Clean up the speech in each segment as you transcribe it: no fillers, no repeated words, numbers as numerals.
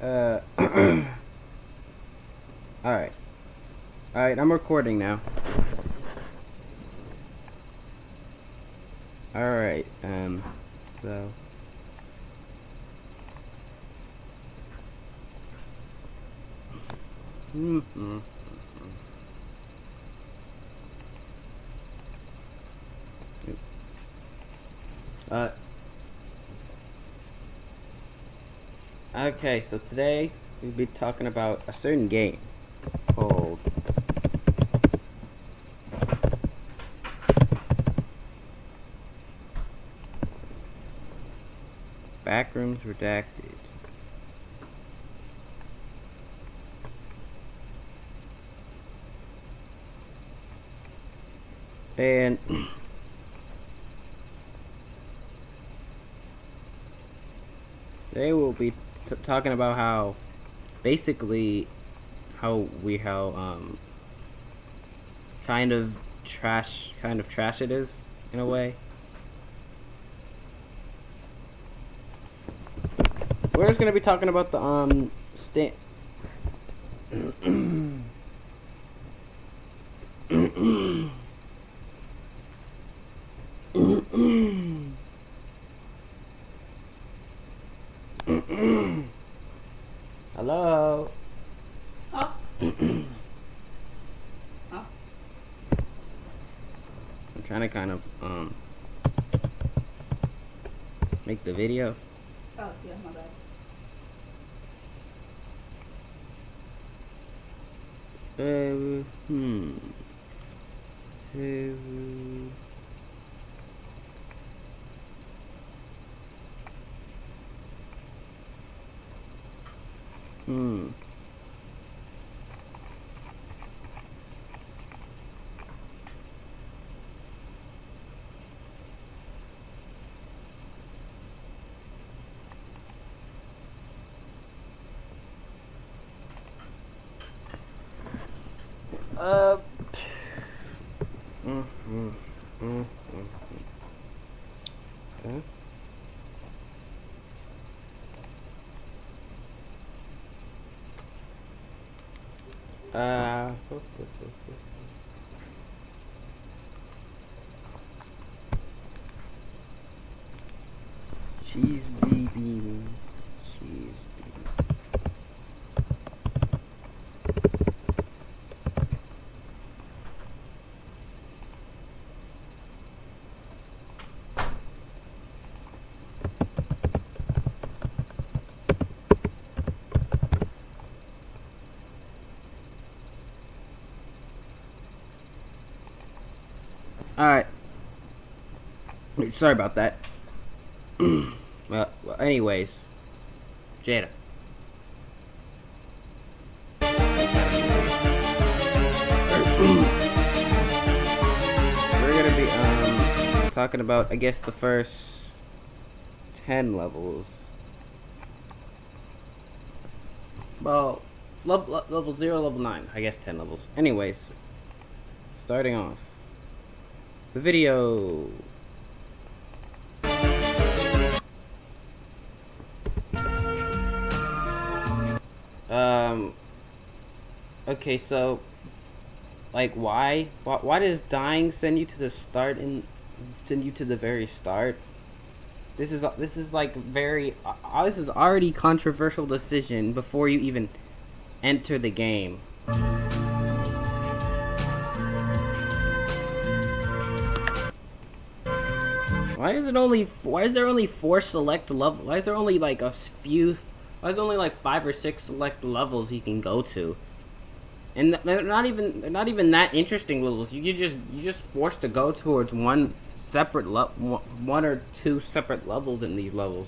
Alright. Alright, I'm recording now. Alright, so... Okay, so today we'll be talking about a certain game called Backrooms Redacted. And today we'll be talking about how kind of trash it is in a way. We're just gonna be talking about the Hello. Oh. Oh. I'm trying to kind of make the video. Oh, yeah, my bad. Okay. Cheesebee bean. Alright. Sorry about that. well, anyways. Jada. We're gonna be talking about, I guess, the first 10 levels. Well, level 0, level 9. I guess 10 levels. Anyways, starting off the video. Okay, so like why does dying send you to the start and send you to the very start? This is like very this is already controversial decision before you even enter the game. Why is there only 4 select levels? Why is there only like a few? Why is there only like 5 or 6 select levels you can go to? And they're not even that interesting levels. You just forced to go towards one or two separate levels in these levels,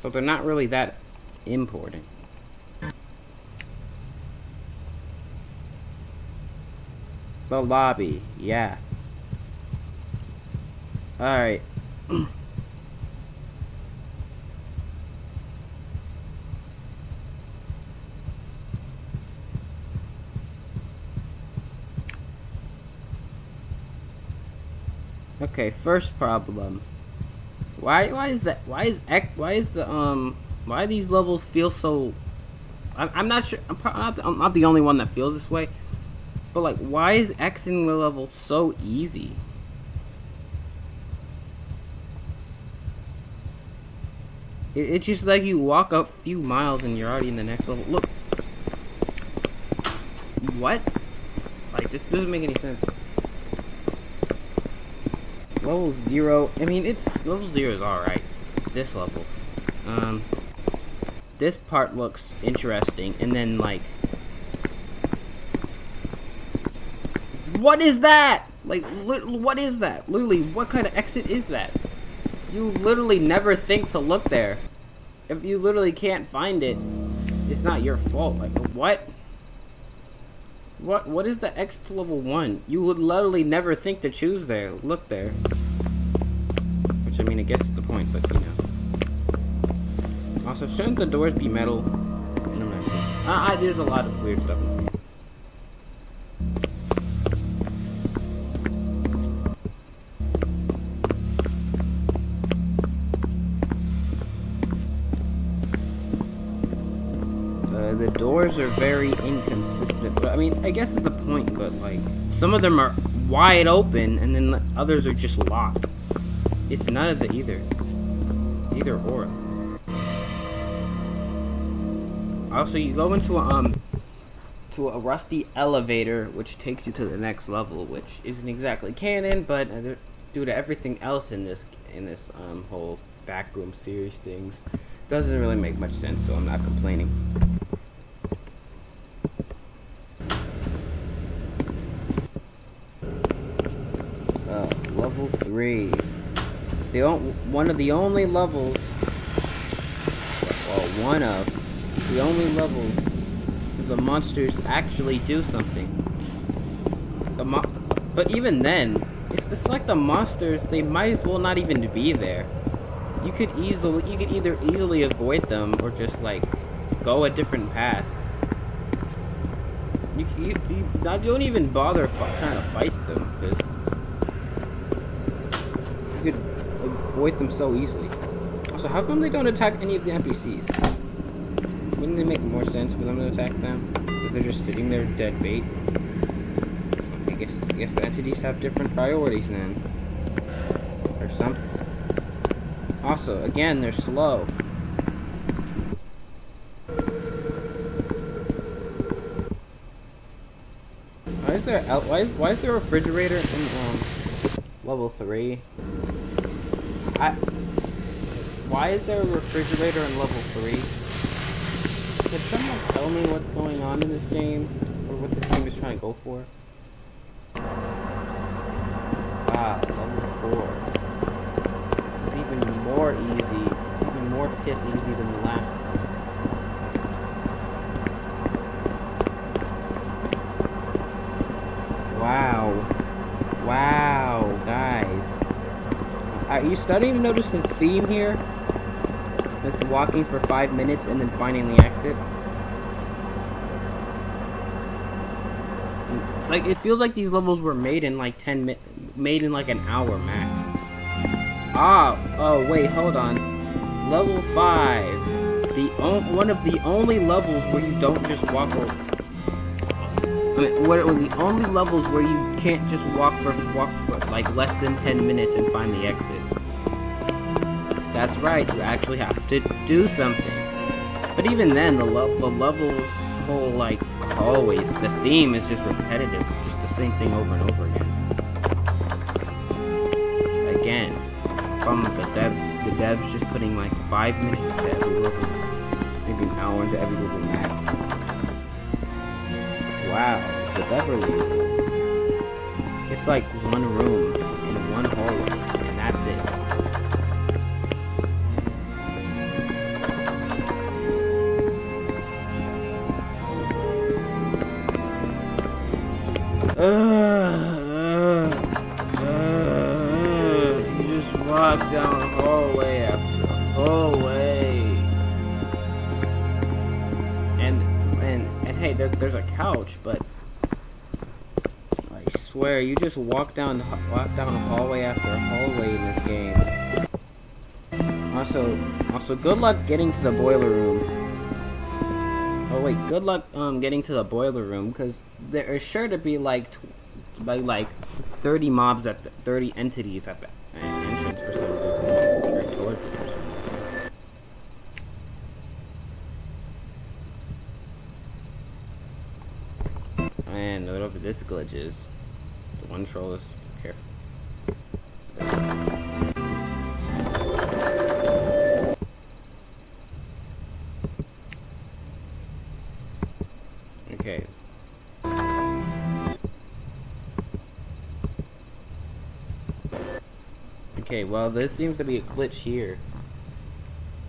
so they're not really that important. The lobby, yeah. All right. Okay, first problem. Why these levels feel so I'm not sure. I'm not the only one that feels this way. But like, why is Xing the level so easy? It's just like you walk up a few miles and you're already in the next level. Look. What? Like, this doesn't make any sense. Level 0. I mean, it's level 0 is alright. This level. This part looks interesting, and then like, what is that? Like, what is that? Literally, what kind of exit is that? You literally never think to look there. If you literally can't find it, it's not your fault. Like, what? What is the X to level 1? You would literally never think to choose there. Look there. Which, I mean, I guess is the point, but, you know. Also, shouldn't the doors be metal? There's a lot of weird stuff in this game. The doors are very inconsistent, but I mean, I guess it's the point, but like, some of them are wide open, and then others are just locked. It's none of the either or. Also, you go into a rusty elevator, which takes you to the next level, which isn't exactly canon, but due to everything else in this whole backroom series things, doesn't really make much sense, so I'm not complaining. Level 3. One of the only levels where the monsters actually do something. But even then, it's like the monsters, they might as well not even be there. You could either easily avoid them or just like go a different path. You don't even bother trying to fight them, because you could avoid them so easily. Also, how come they don't attack any of the NPCs? Wouldn't it make more sense for them to attack them? Because they're just sitting there dead bait. I guess the entities have different priorities then. Or something. Also, again, they're slow. Why is there a refrigerator in level 3? Why is there a refrigerator in level 3? Could someone tell me what's going on in this game? Or what this game is trying to go for? Ah, level 4. This is even more easy. It's even more piss easy than the last one. Wow, guys. Are you starting to notice the theme here? With walking for 5 minutes and then finding the exit? Like, it feels like these levels were made in like made in like an hour max. Oh wait, hold on. Level 5. One of the only levels where you don't just walk over. I mean, one of the only levels where you can't just walk for like less than 10 minutes and find the exit. That's right, you actually have to do something. But even then, the level's whole like hallway, the theme is just repetitive, just the same thing over and over again. Again, from the devs just putting like 5 minutes to every level, maybe an hour into every level max. Wow, the Beverly. It's like one room in one hallway, and that's it. You just walk down hallway after hallway. And hey, there's a couch, but I swear you just walk down hallway after hallway in this game. Also, good luck getting to the boiler room. Oh wait, good luck getting to the boiler room, because there is sure to be like 30 mobs at 30 entities at the entrance for some reason. Or towards it for some reason. And whatever this glitch is, the one troll is careful. Okay. Okay, well, there seems to be a glitch here.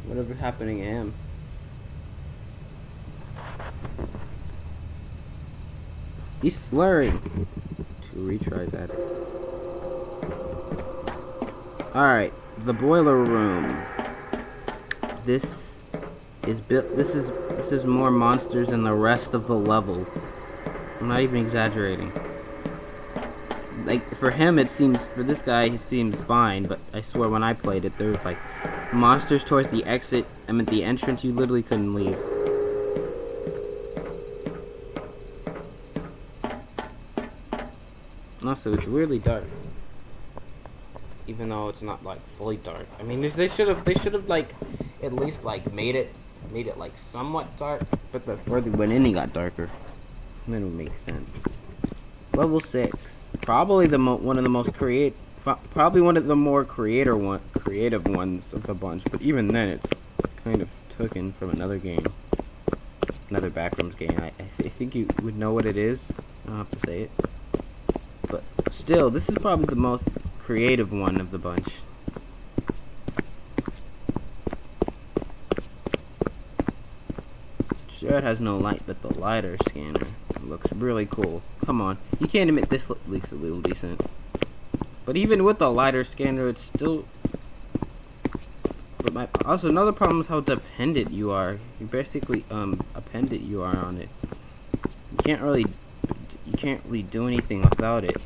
Whatever's happening to him. He's slurring. 2 retries at it. Alright, the boiler room. This is built. This is more monsters than the rest of the level. I'm not even exaggerating. Like, for him it seems, for this guy it seems fine, but I swear when I played it, there was like monsters towards the exit, the entrance, you literally couldn't leave. Also, it's weirdly dark, even though it's not like fully dark. I mean, they should have like at least like made it like somewhat dark, but the further we went in, it got darker. Then it would make sense. Level 6, probably one of the more creative ones of the bunch. But even then, it's kind of taken from another game, another Backrooms game. I think you would know what it is. I don't have to say it. But still, this is probably the most creative one of the bunch. Sure, it has no light, but the lidar scanner looks really cool. Come on, you can't admit this looks a little decent. But even with the lidar scanner, it's still... Also, another problem is how dependent you are. You basically, dependent you are on it. You can't really do anything without it.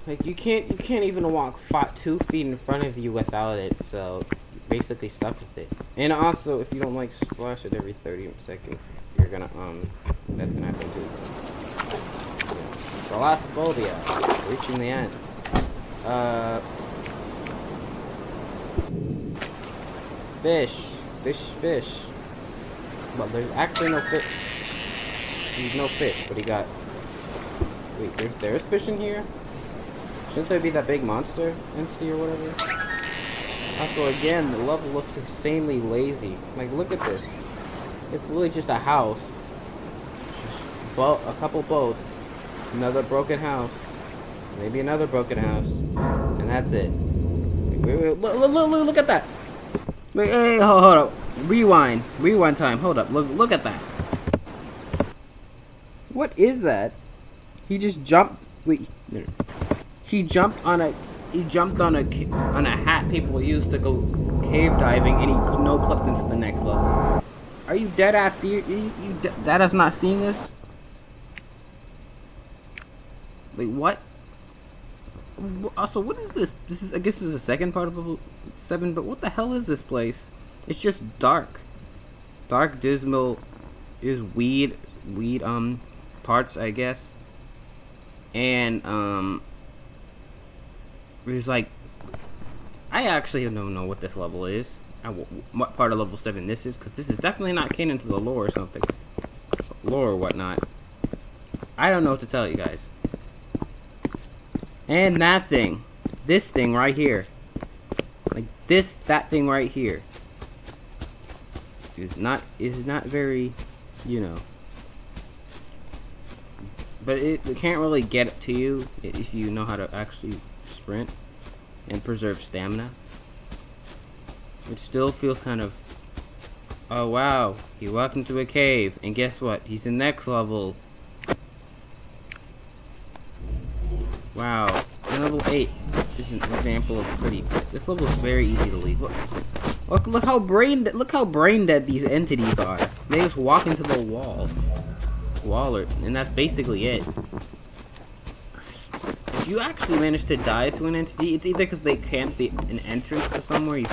Like, you can't even walk 2 feet in front of you without it, so you're basically stuck with it. And also, if you don't like splash it every 30 seconds, you're gonna that's gonna happen too. Thalassophobia, reaching the end. Fish. Well, there's actually no fish. There's no fish, but he got... Wait, there's fish in here? Shouldn't there be that big monster entity or whatever? Also, again, the level looks insanely lazy. Like, look at this. It's literally just a house. Just a couple boats. Another broken house. Maybe another broken house. And that's it. Wait, look at that! Wait, hey, hold up. Rewind time. Hold up. Look at that. What is that? He just jumped. Wait. He jumped on a hat people use to go cave diving, and he no-clipped into the next level. Are you dead ass serious? You dead ass not seeing this? Wait, what? Also, what is this? I guess this is the second part of level 7, but what the hell is this place? It's just dark. Dark, dismal, is weed parts, I guess. And, there's like, I actually don't know what this level is. What part of level 7 this is, because this is definitely not canon to the lore or something. Lore or whatnot. I don't know what to tell you guys. And that thing. This thing right here. Like that thing right here. Is not very, you know. But it can't really get it to you if you know how to actually sprint and preserve stamina. It still feels kind of, oh wow, he walked into a cave, and guess what? He's in next level. Wow, and level 8 is an example of this level is very easy to leave. Look how brain dead these entities are. They just walk into the wall, and that's basically it. if you actually manage to die to an entity, it's either because they camped an entrance to somewhere you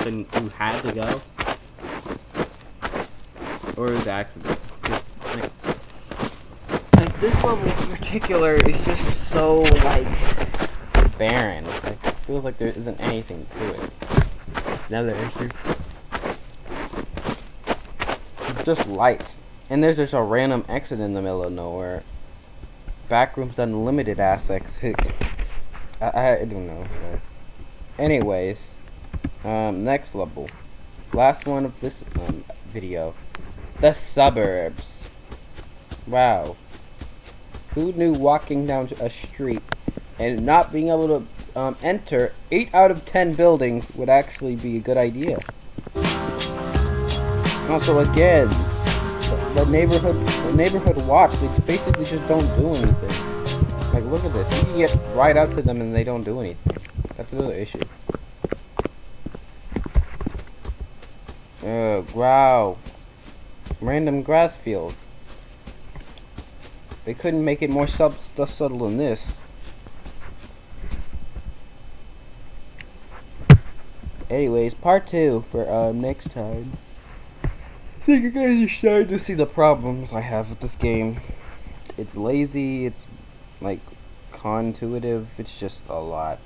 had to go, or it was accident. Like this level in particular is just so like barren. It's like, it feels like there isn't anything to it. Another issue. It's just lights, and there's just a random exit in the middle of nowhere. Backrooms Unlimited assets. I don't know, guys. Anyways, next level, last one of this video, the suburbs. Wow, who knew walking down a street and not being able to enter 8 out of 10 buildings would actually be a good idea. Also, again, the neighborhood watch, they basically just don't do anything. Like, look at this. You can get right up to them and they don't do anything. That's another issue. Wow. Random grass field. They couldn't make it more subtle than this. Anyways, part 2 for next time. I think you guys are starting to see the problems I have with this game. It's lazy, it's like contuitive, it's just a lot.